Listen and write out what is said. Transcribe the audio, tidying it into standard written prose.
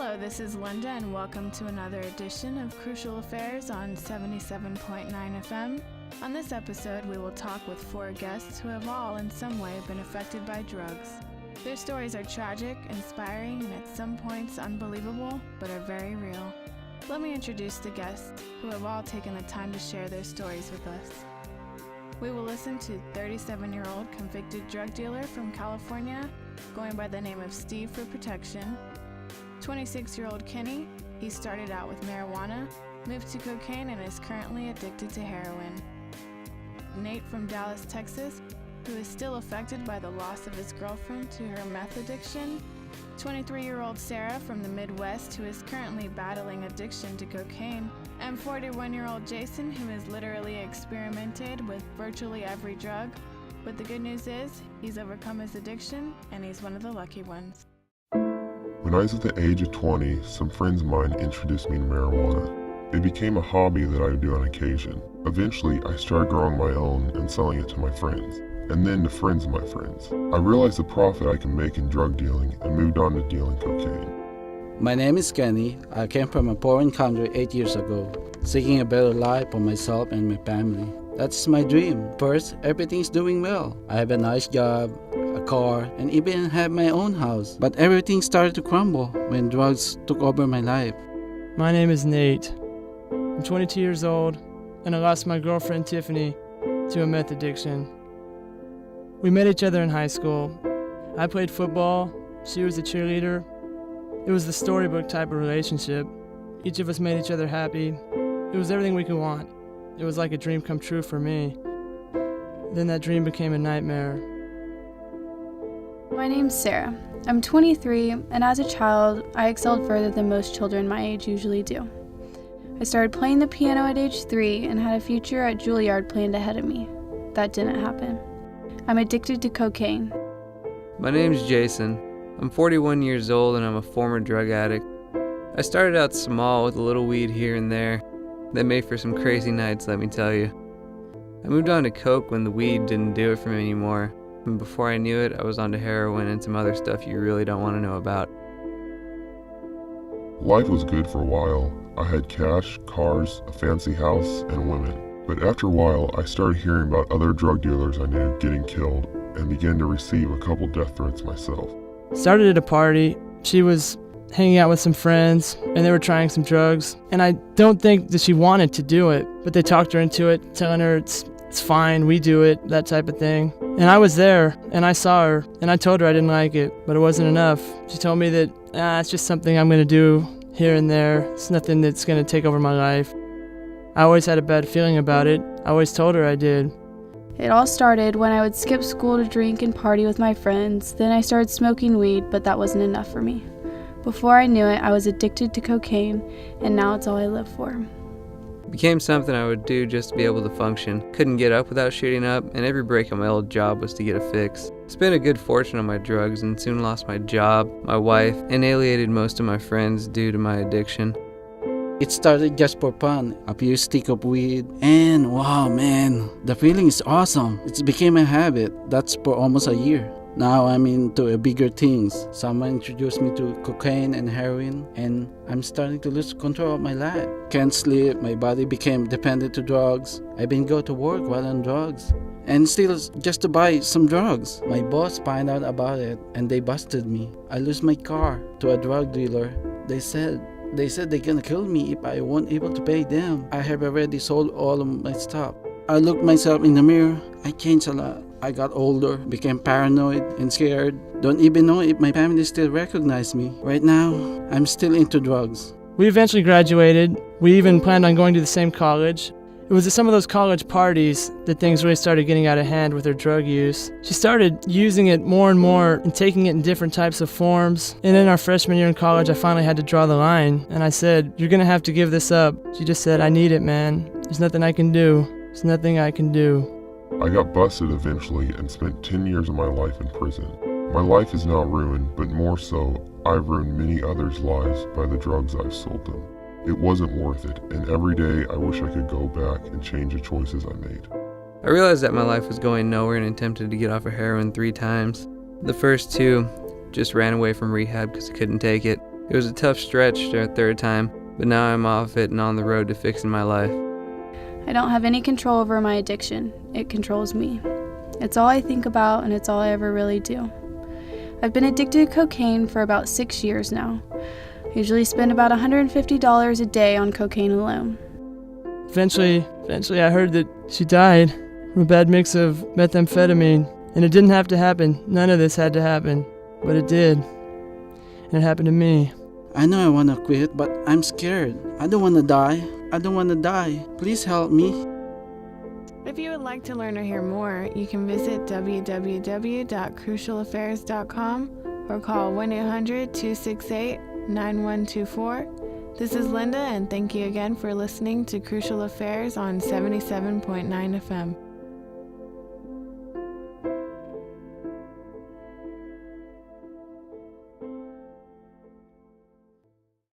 Hello, this is Linda, and welcome to another edition of Crucial Affairs on 77.9 FM. On this episode, we will talk with 4 guests who have all in some way been affected by drugs. Their stories are tragic, inspiring, and at some points unbelievable, but are very real. Let me introduce the guests who have all taken the time to share their stories with us. We will listen to 37-year-old convicted drug dealer from California, going by the name of Steve for protection. 26-year-old Kenny, he started out with marijuana, moved to cocaine, and is currently addicted to heroin. Nate from Dallas, Texas, who is still affected by the loss of his girlfriend to her meth addiction. 23-year-old Sarah from the Midwest, who is currently battling addiction to cocaine. And 41-year-old Jason, who has literally experimented with virtually every drug. But the good news is, he's overcome his addiction, and he's one of the lucky ones. When I was at the age of 20, some friends of mine introduced me to marijuana. It became a hobby that I would do on occasion. Eventually, I started growing my own and selling it to my friends, and then to friends of my friends. I realized the profit I can make in drug dealing and moved on to dealing cocaine. My name is Kenny. I came from a foreign country 8 years ago, seeking a better life for myself and my family. That's my dream. First, everything's doing well. I have a nice job, a car, and even have my own house. But everything started to crumble when drugs took over my life. My name is Nate. I'm 22 years old, and I lost my girlfriend Tiffany to a meth addiction. We met each other in high school. I played football, she was a cheerleader. It was the storybook type of relationship. Each of us made each other happy. It was everything we could want. It was like a dream come true for me. Then that dream became a nightmare. My name's Sarah. I'm 23, and as a child, I excelled further than most children my age usually do. I started playing the piano at age 3 and had a future at Juilliard planned ahead of me. That didn't happen. I'm addicted to cocaine. My name's Jason. I'm 41 years old and I'm a former drug addict. I started out small with a little weed here and there. That made for some crazy nights, let me tell you. I moved on to coke when the weed didn't do it for me anymore. And before I knew it, I was on to heroin and some other stuff you really don't want to know about. Life was good for a while. I had cash, cars, a fancy house, and women. But after a while, I started hearing about other drug dealers I knew getting killed and began to receive a couple death threats myself. Started at a party. She was hanging out with some friends, and they were trying some drugs. And I don't think that she wanted to do it, but they talked her into it, telling her it's fine, we do it, that type of thing. And I was there, and I saw her, and I told her I didn't like it, but it wasn't enough. She told me that, it's just something I'm going to do here and there. It's nothing that's going to take over my life. I always had a bad feeling about it. I always told her I did. It all started when I would skip school to drink and party with my friends. Then I started smoking weed, but that wasn't enough for me. Before I knew it, I was addicted to cocaine, and now it's all I live for. It became something I would do just to be able to function. Couldn't get up without shooting up, and every break on my old job was to get a fix. Spent a good fortune on my drugs and soon lost my job, my wife, and alienated most of my friends due to my addiction. It started just for fun, a few sticks of weed, and wow man, the feeling is awesome. It became a habit. That's for almost a year. Now I'm into bigger things. Someone introduced me to cocaine and heroin, and I'm starting to lose control of my life. Can't sleep, my body became dependent to drugs. I even go to work while on drugs, and still just to buy some drugs. My boss found out about it, and they busted me. I lose my car to a drug dealer. They said they're gonna kill me if I won't able to pay them. I have already sold all of my stuff. I looked myself in the mirror. I changed a lot. I got older, became paranoid and scared. Don't even know if my family still recognize me. Right now, I'm still into drugs. We eventually graduated. We even planned on going to the same college. It was at some of those college parties that things really started getting out of hand with her drug use. She started using it more and more and taking it in different types of forms. And in our freshman year in college, I finally had to draw the line. And I said, "You're gonna have to give this up." She just said, "I need it, man. There's nothing I can do. There's nothing I can do." I got busted eventually and spent 10 years of my life in prison. My life is now ruined, but more so, I've ruined many others' lives by the drugs I've sold them. It wasn't worth it, and every day I wish I could go back and change the choices I made. I realized that my life was going nowhere and attempted to get off of heroin 3 times. The first 2 just ran away from rehab because I couldn't take it. It was a tough stretch the third time, but now I'm off it and on the road to fixing my life. I don't have any control over my addiction. It controls me. It's all I think about, and it's all I ever really do. I've been addicted to cocaine for about 6 years now. I usually spend about $150 a day on cocaine alone. Eventually I heard that she died from a bad mix of methamphetamine, and it didn't have to happen. None of this had to happen, but it did. And it happened to me. I know I want to quit, but I'm scared. I don't want to die. I don't want to die. Please help me. If you would like to learn or hear more, you can visit www.crucialaffairs.com or call 1-800-268-9124. This is Linda, and thank you again for listening to Crucial Affairs on 77.9 FM.